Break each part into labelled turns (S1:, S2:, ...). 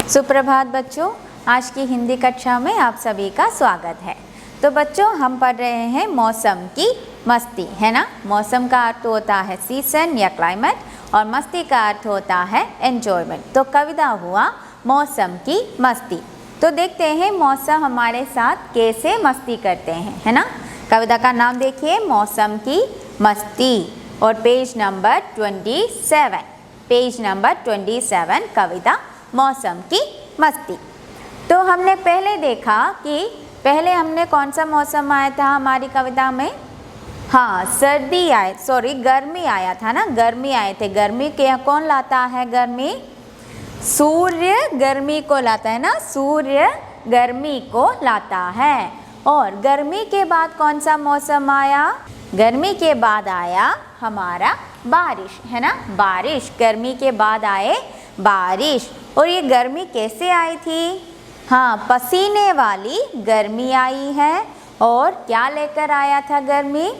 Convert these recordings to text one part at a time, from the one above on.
S1: सुप्रभात बच्चों, आज की हिंदी कक्षा में आप सभी का स्वागत है। तो बच्चों हम पढ़ रहे हैं मौसम की मस्ती, है ना। मौसम का अर्थ होता है सीजन या क्लाइमेट और मस्ती का अर्थ होता है एंजॉयमेंट। तो कविता हुआ मौसम की मस्ती। तो देखते हैं मौसम हमारे साथ कैसे मस्ती करते हैं, है ना। कविता का नाम देखिए, मौसम की मस्ती, और पेज नंबर 27, पेज नंबर 27 कविता मौसम की मस्ती। तो हमने पहले देखा कि पहले हमने कौन सा मौसम आया था हमारी कविता में। हाँ, गर्मी आया था ना, गर्मी आए थे। गर्मी के कौन लाता है? गर्मी सूर्य गर्मी को लाता है ना, सूर्य गर्मी को लाता है। और गर्मी के बाद कौन सा मौसम आया? गर्मी के बाद आया हमारा बारिश, है ना। बारिश, गर्मी के बाद आए बारिश। और ये गर्मी कैसे आई थी? हाँ, पसीने वाली गर्मी आई है। और क्या लेकर आया था गर्मी?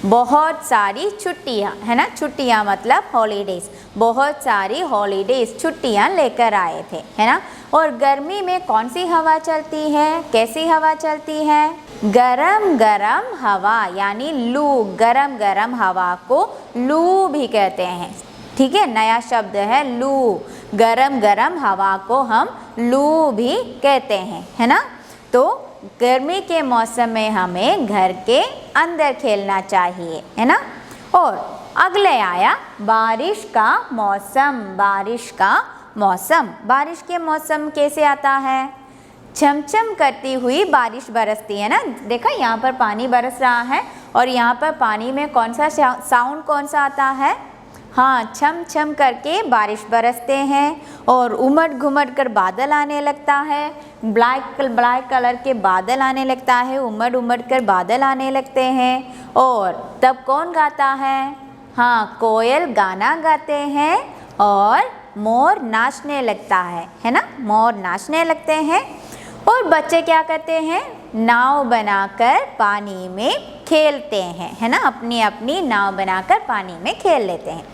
S1: बहुत सारी छुट्टियाँ, है ना। छुट्टियाँ मतलब हॉलीडेज, बहुत सारी हॉलीडेज, छुट्टियाँ लेकर आए थे, है ना। और गर्मी में कौन सी हवा चलती है? कैसी हवा चलती है? गरम गरम हवा, यानी लू। गरम गरम हवा को लू भी कहते हैं, ठीक है। नया शब्द है लू। गरम गरम हवा को हम लू भी कहते हैं, है ना। तो गर्मी के मौसम में हमें घर के अंदर खेलना चाहिए, है ना। और अगले आया बारिश का मौसम। बारिश का मौसम, बारिश के मौसम कैसे आता है? छमछम करती हुई बारिश बरसती है ना। देखा, यहाँ पर पानी बरस रहा है और यहाँ पर पानी में कौन सा साउंड कौन सा आता है? हाँ, छम छम करके बारिश बरसते हैं और उमड़ घुमड़ कर बादल आने लगता है। ब्लैक कलर के बादल आने लगता है, उमड़ उमड़ कर बादल आने लगते हैं। और तब कौन गाता है? हाँ, कोयल गाना गाते हैं और मोर नाचने लगता है ना। मोर नाचने लगते हैं। और बच्चे क्या करते हैं? नाव बनाकर पानी में खेलते हैं, है ना। अपनी अपनी नाव बनाकर पानी में खेल लेते हैं।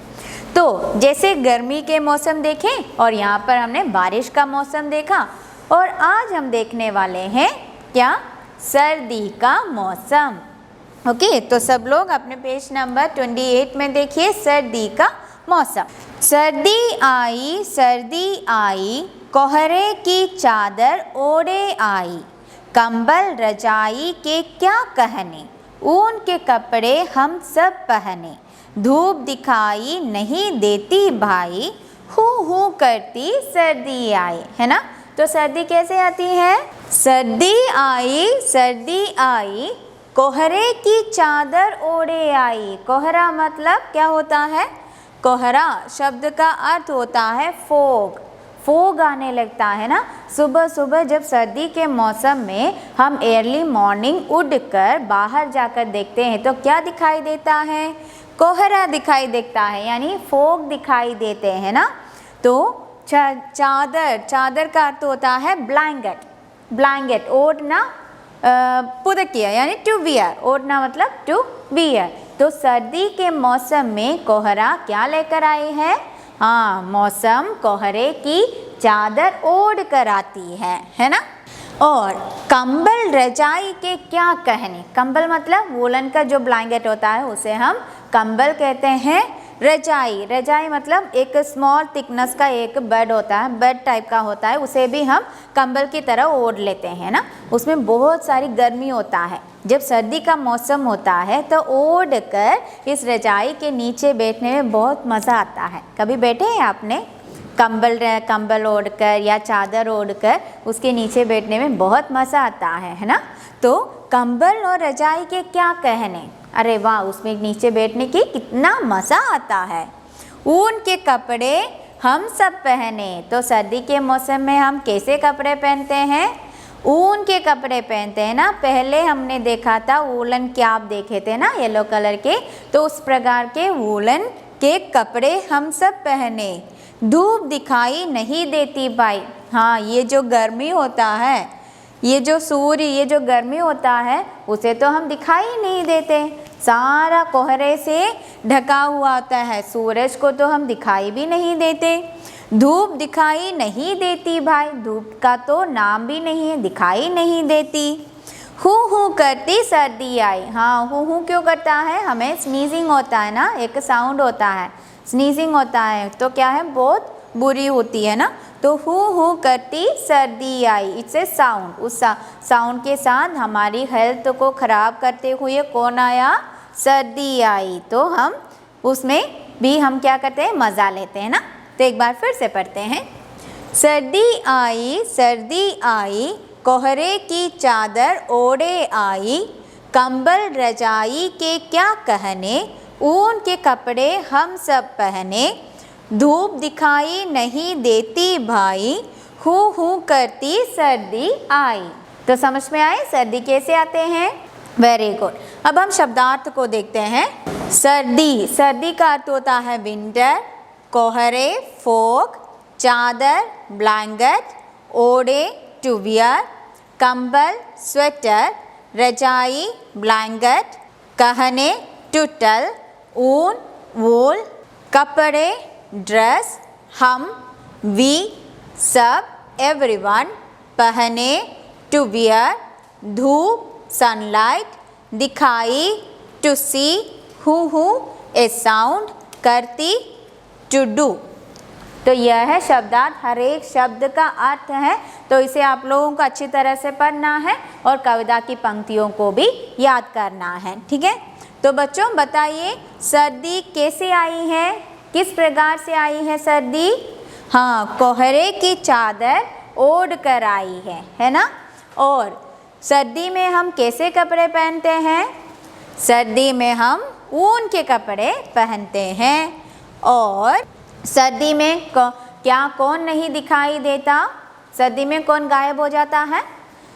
S1: तो जैसे गर्मी के मौसम देखें और यहाँ पर हमने बारिश का मौसम देखा, और आज हम देखने वाले हैं क्या? सर्दी का मौसम। ओके, तो सब लोग अपने पेज नंबर 28 में देखिए सर्दी का मौसम। सर्दी आई, कोहरे की चादर ओढ़े आई, कंबल रजाई के क्या कहने, ऊन के कपड़े हम सब पहने, धूप दिखाई नहीं देती भाई, हू करती सर्दी आई, है ना। तो सर्दी कैसे आती है? सर्दी आई, कोहरे की चादर ओढ़े आई। कोहरा मतलब क्या होता है? कोहरा शब्द का अर्थ होता है फोग। फोग आने लगता है ना। सुबह सुबह जब सर्दी के मौसम में हम अर्ली मॉर्निंग उठकर बाहर जाकर देखते हैं तो क्या दिखाई देता है? कोहरा दिखाई देता है, यानी फोग दिखाई देते हैं ना। तो चादर का अर्थ होता है ब्लैंकेट। ब्लैंकेट ओढ़ना, पुदकिया यानी टू वियर। ओढ़ना मतलब टू वियर। तो सर्दी के मौसम में कोहरा क्या लेकर आई है? हाँ, मौसम कोहरे की चादर ओढ़ कर आती है ना। और कंबल रजाई के क्या कहने? कंबल मतलब वूलन का जो ब्लैंकेट होता है उसे हम कंबल कहते हैं। रजाई मतलब एक स्मॉल थिकनेस का एक बेड होता है, बेड टाइप का होता है, उसे भी हम कंबल की तरह ओढ़ लेते हैं ना। उसमें बहुत सारी गर्मी होता है। जब सर्दी का मौसम होता है तो ओढ़ कर इस रजाई के नीचे बैठने में बहुत मज़ा आता है। कभी बैठे हैं आपने? कंबल ओढ़कर या चादर ओढ़कर उसके नीचे बैठने में बहुत मज़ा आता है ना। तो कंबल और रजाई के क्या कहने? अरे वाह, उसमें नीचे बैठने की कितना मज़ा आता है। ऊन के कपड़े हम सब पहने। तो सर्दी के मौसम में हम कैसे कपड़े पहनते हैं? ऊन के कपड़े पहनते हैं ना। पहले हमने देखा था वूलन के, आप देखे थे ना येलो कलर के, तो उस प्रकार के वूलन के कपड़े हम सब पहने। धूप दिखाई नहीं देती भाई। हाँ, ये जो गर्मी होता है, ये जो सूर्य, ये जो गर्मी होता है उसे तो हम दिखाई नहीं देते, सारा कोहरे से ढका हुआ होता है। सूरज को तो हम दिखाई भी नहीं देते। धूप दिखाई नहीं देती भाई, धूप का तो नाम भी नहीं है, दिखाई नहीं देती। हू हू करती सर्दी आई, हाँ हू हू क्यों करता है, हमें स्नीजिंग होता है ना, एक साउंड होता है, स्नीजिंग होता है तो क्या है, बहुत बुरी होती है ना। तो हू हू करती सर्दी आई, इट्स ए साउंड, उस साउंड के साथ हमारी हेल्थ को ख़राब करते हुए कौन आया, सर्दी आई। तो हम उसमें भी हम क्या करते हैं, मज़ा लेते हैं ना। तो एक बार फिर से पढ़ते हैं। सर्दी आई कोहरे की चादर ओढ़े आई, कंबल रजाई के क्या कहने, ऊन के कपड़े हम सब पहने, धूप दिखाई नहीं देती भाई, हू हू करती सर्दी आई। तो समझ में आए सर्दी कैसे आते हैं, वेरी गुड। अब हम शब्दार्थ को देखते हैं। सर्दी, सर्दी का अर्थ होता है विंटर, कोहरे फॉग, चादर ब्लैंकेट, ओढ़े टू वियर, कंबल स्वेटर, रजाई ब्लैंकेट, कहने टू टेल, ऊन वूल, कपड़े ड्रेस, हम वी सब एवरीवन, पहने टू वियर, धूप सनलाइट, दिखाई टू सी, हू ए साउंड, करती टू डू। तो यह है शब्दार्थ, हर एक शब्द का अर्थ है। तो इसे आप लोगों को अच्छी तरह से पढ़ना है और कविता की पंक्तियों को भी याद करना है, ठीक है। तो बच्चों बताइए सर्दी कैसे आई है, किस प्रकार से आई है सर्दी, हाँ कोहरे की चादर ओढ़ कर आई है ना। और सर्दी में हम कैसे कपड़े पहनते हैं, सर्दी में हम ऊन के कपड़े पहनते हैं। और सर्दी में क्या कौन नहीं दिखाई देता, सर्दी में कौन गायब हो जाता है,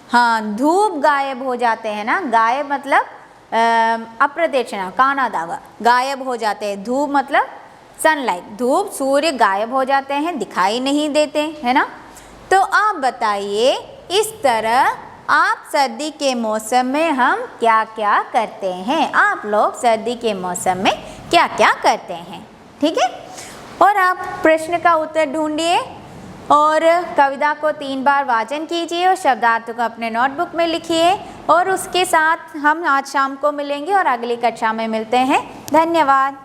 S1: हाँ धूप गायब हो जाते हैं ना, गायब मतलब अप्रत्यक्षण काना दागा, गायब हो जाते हैं, धूप मतलब सनलाइट, धूप सूर्य गायब हो जाते हैं, दिखाई नहीं देते है ना। तो आप बताइए इस तरह आप सर्दी के मौसम में हम क्या क्या करते हैं, आप लोग सर्दी के मौसम में क्या क्या करते हैं, ठीक है। और आप प्रश्न का उत्तर ढूंढिए और कविता को 3 बार वाचन कीजिए और शब्दार्थ को अपने नोटबुक में लिखिए। और उसके साथ हम आज शाम को मिलेंगे और अगली कक्षा में मिलते हैं। धन्यवाद।